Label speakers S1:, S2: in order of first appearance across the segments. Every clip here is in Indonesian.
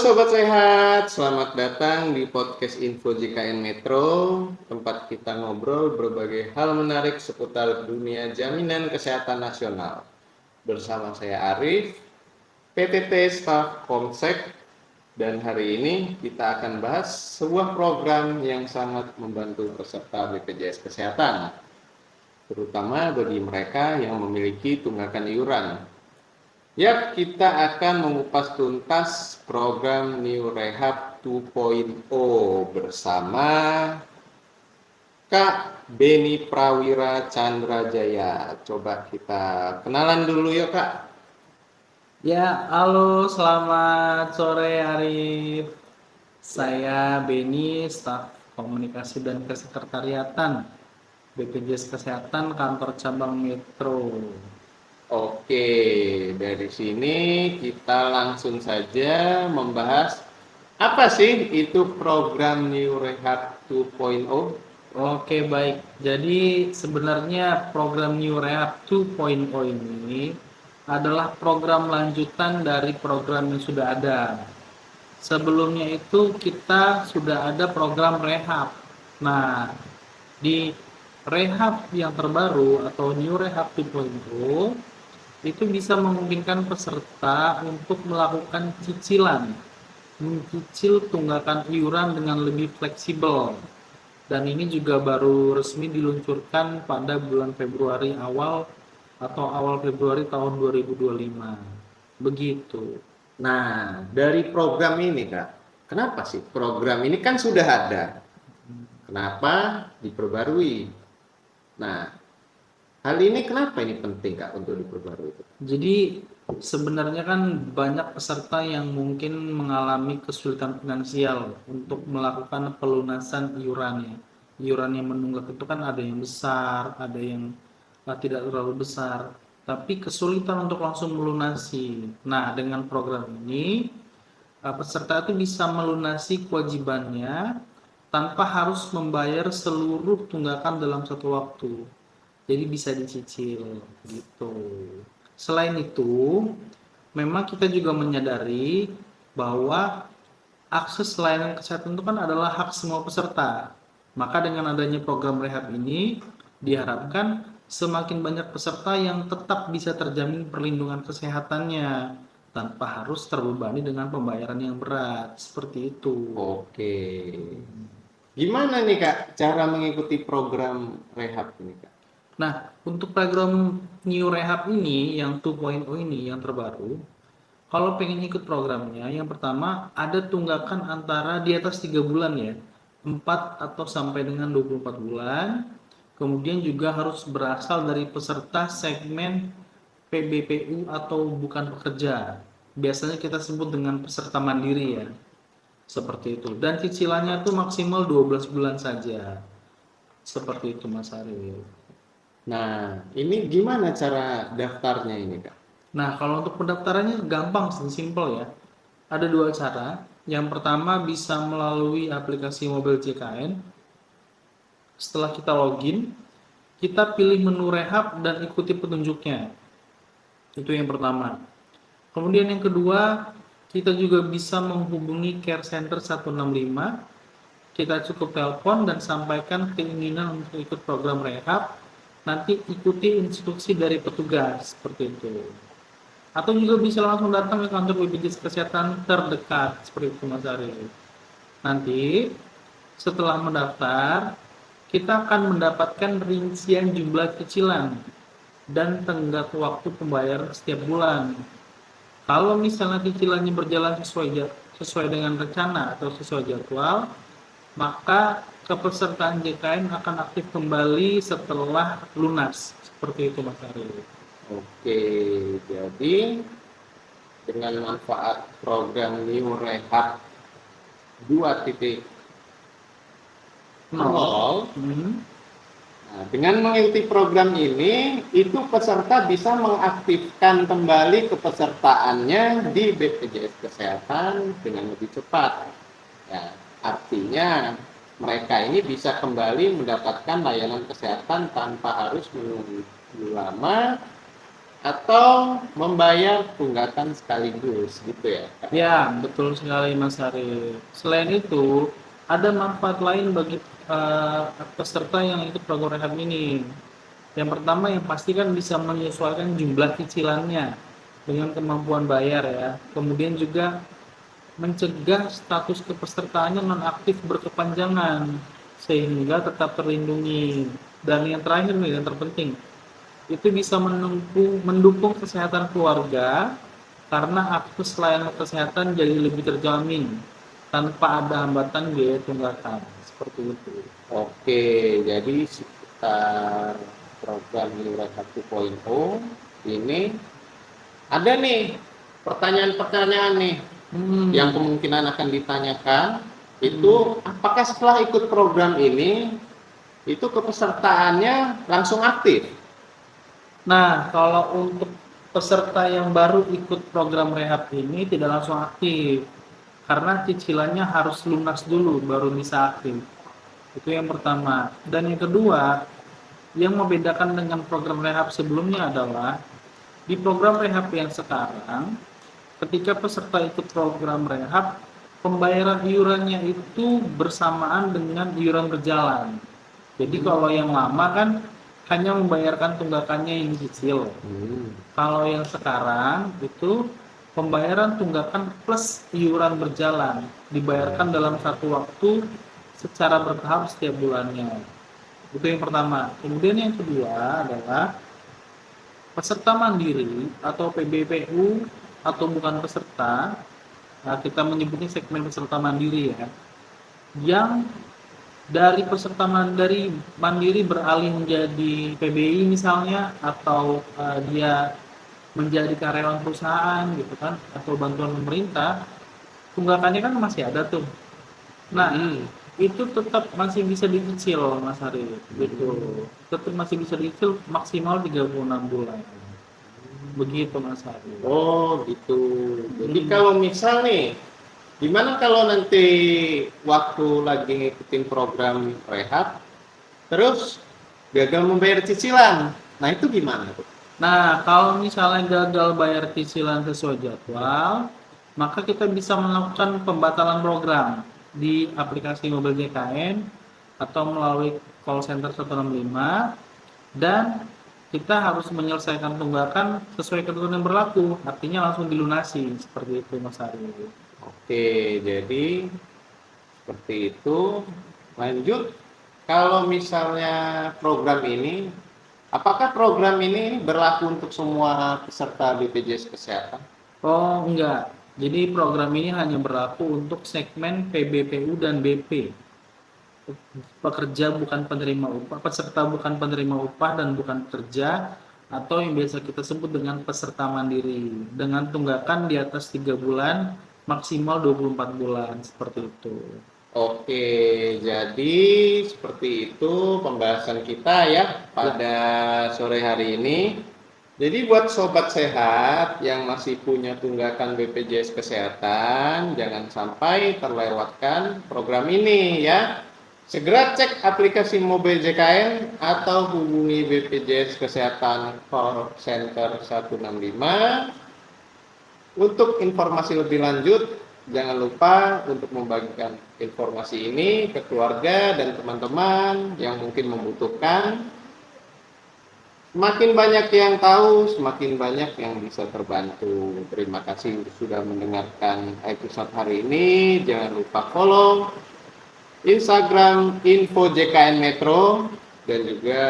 S1: Sobat Sehat, selamat datang di podcast Info JKN Metro, tempat kita ngobrol berbagai hal menarik seputar dunia jaminan kesehatan nasional. Bersama saya Arif, PTT Staf Komsek, dan hari ini kita akan bahas sebuah program yang sangat membantu peserta BPJS Kesehatan, terutama bagi mereka yang memiliki tunggakan iuran. Yap, kita akan mengupas tuntas program New Rehab 2.0 bersama Kak Beni Prawira Chandrajaya. Coba kita kenalan dulu yuk Kak.
S2: Ya, halo, selamat sore Arif. Saya Beni, staf komunikasi dan kesekretariatan BPJS Kesehatan Kantor Cabang Metro.
S1: Oke, dari sini kita langsung saja membahas apa sih itu program New Rehab 2.0?
S2: Oke, baik. Jadi sebenarnya program New Rehab 2.0 ini adalah program lanjutan dari program yang sudah ada. Sebelumnya itu kita sudah ada program rehab. Nah, di rehab yang terbaru atau New Rehab 2.0 itu bisa memungkinkan peserta untuk melakukan cicilan, mencicil tunggakan iuran dengan lebih fleksibel. Dan ini juga baru resmi diluncurkan pada bulan Februari awal Februari tahun 2025. Begitu.
S1: Nah, dari program ini Kak, kenapa sih program ini kan sudah ada? Kenapa diperbarui? Nah, hal ini kenapa ini penting Kak untuk diperbarui?
S2: Jadi sebenarnya kan banyak peserta yang mungkin mengalami kesulitan finansial untuk melakukan pelunasan iurannya. Iuran yang menunggak itu kan ada yang besar, ada yang tidak terlalu besar, tapi kesulitan untuk langsung melunasi. Nah, dengan program ini peserta itu bisa melunasi kewajibannya tanpa harus membayar seluruh tunggakan dalam satu waktu. Jadi bisa dicicil gitu. Selain itu, memang kita juga menyadari bahwa akses layanan kesehatan itu kan adalah hak semua peserta. Maka dengan adanya program rehab ini diharapkan semakin banyak peserta yang tetap bisa terjamin perlindungan kesehatannya tanpa harus terbebani dengan pembayaran yang berat, seperti itu.
S1: Oke. Gimana nih Kak cara mengikuti program rehab ini Kak?
S2: Nah, untuk program New Rehab ini yang 2.0 ini yang terbaru, kalau pengen ikut programnya, yang pertama ada tunggakan antara di atas 3 bulan ya, 4 atau sampai dengan 24 bulan. Kemudian juga harus berasal dari peserta segmen PBPU atau bukan pekerja. Biasanya kita sebut dengan peserta mandiri ya. Seperti itu. Dan cicilannya tuh maksimal 12 bulan saja. Seperti itu Mas Arif.
S1: Nah, ini gimana cara daftarnya ini Kak?
S2: Nah, kalau untuk pendaftarannya gampang sih, simple ya. Ada dua cara. Yang pertama bisa melalui aplikasi mobil JKN. Setelah kita login, kita pilih menu rehab dan ikuti petunjuknya. Itu yang pertama. Kemudian yang kedua, kita juga bisa menghubungi Care Center 165. Kita cukup telepon dan sampaikan keinginan untuk ikut program rehab. Nanti ikuti instruksi dari petugas, seperti itu. Atau juga bisa langsung datang ke kantor BPJS Kesehatan terdekat, seperti itu Mas Arif. Nanti setelah mendaftar, kita akan mendapatkan rincian jumlah cicilan dan tenggat waktu pembayaran setiap bulan. Kalau misalnya cicilannya berjalan sesuai dengan rencana atau sesuai jadwal, maka kepesertaan JKN akan aktif kembali setelah lunas. Seperti itu Mas Arif.
S1: Oke, jadi dengan manfaat program New Rehab 2.0, nah, dengan mengikuti program ini, itu peserta bisa mengaktifkan kembali kepesertaannya di BPJS Kesehatan dengan lebih cepat. Ya, artinya mereka ini bisa kembali mendapatkan layanan kesehatan tanpa harus menunggu lama atau membayar tunggakan sekaligus gitu ya, Kak?
S2: Ya, betul sekali Mas Ari. Selain itu, ada manfaat lain bagi peserta yang ikut program rehab ini. Yang pertama yang pasti kan bisa menyesuaikan jumlah cicilannya dengan kemampuan bayar ya. Kemudian juga mencegah status kepesertaannya nonaktif berkepanjangan sehingga tetap terlindungi. Dan yang terakhir nih, yang terpenting, itu bisa mendukung kesehatan keluarga karena akses layanan kesehatan jadi lebih terjamin tanpa ada hambatan biaya tunggakan seperti itu.
S1: Oke, jadi sekitar program Iuran 1.0 ini ada nih pertanyaan-pertanyaan nih yang kemungkinan akan ditanyakan itu apakah setelah ikut program ini itu kepesertaannya langsung aktif?
S2: Nah, kalau untuk peserta yang baru ikut program rehab ini tidak langsung aktif karena cicilannya harus lunas dulu baru bisa aktif. Itu yang pertama. Dan yang kedua, yang membedakan dengan program rehab sebelumnya adalah di program rehab yang sekarang, ketika peserta ikut program rehab, pembayaran iurannya itu bersamaan dengan iuran berjalan. Jadi kalau yang lama kan hanya membayarkan tunggakannya yang dicicil. Kalau yang sekarang itu pembayaran tunggakan plus iuran berjalan dibayarkan dalam satu waktu secara bertahap setiap bulannya. Itu yang pertama. Kemudian yang kedua adalah peserta mandiri atau PBPU atau bukan peserta, nah kita menyebutnya segmen peserta mandiri ya, yang dari peserta mandiri beralih menjadi PBI misalnya atau dia menjadi karyawan perusahaan gitu kan atau bantuan pemerintah, tunggakannya kan masih ada tuh. Nah, itu tetap masih bisa dicicil Mas Hari gitu. Tetap masih bisa dicicil maksimal 36 bulan. Begitu Mas Hari.
S1: Oh gitu. Jadi kalau misal nih, gimana kalau nanti waktu lagi ngikutin program rehab, terus gagal membayar cicilan, nah itu gimana tuh?
S2: Nah, kalau misalnya gagal bayar cicilan sesuai jadwal, maka kita bisa melakukan pembatalan program di aplikasi mobil JKN atau melalui call center 165 dan kita harus menyelesaikan tunggakan sesuai ketentuan yang berlaku, artinya langsung dilunasi seperti itu Mas Ari.
S1: Oke, jadi seperti itu. Lanjut, kalau misalnya program ini, apakah program ini berlaku untuk semua peserta BPJS Kesehatan?
S2: Oh, enggak. Jadi program ini hanya berlaku untuk segmen PBPU dan BP. Pekerja bukan penerima upah, peserta bukan penerima upah dan bukan pekerja, atau yang biasa kita sebut dengan peserta mandiri dengan tunggakan di atas 3 bulan maksimal 24 bulan seperti itu.
S1: Oke, jadi seperti itu pembahasan kita ya pada sore hari ini. Jadi buat sobat sehat yang masih punya tunggakan BPJS Kesehatan, jangan sampai terlewatkan program ini ya. Segera cek aplikasi mobil JKN atau hubungi BPJS Kesehatan Call Center 165. Untuk informasi lebih lanjut, jangan lupa untuk membagikan informasi ini ke keluarga dan teman-teman yang mungkin membutuhkan. Semakin banyak yang tahu, semakin banyak yang bisa terbantu. Terima kasih sudah mendengarkan episode hari ini. Jangan lupa follow Instagram Info JKN Metro dan juga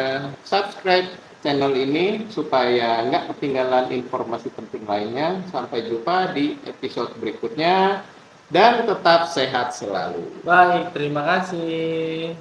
S1: subscribe channel ini supaya nggak ketinggalan informasi penting lainnya. Sampai jumpa di episode berikutnya dan tetap sehat selalu.
S2: Baik, terima kasih.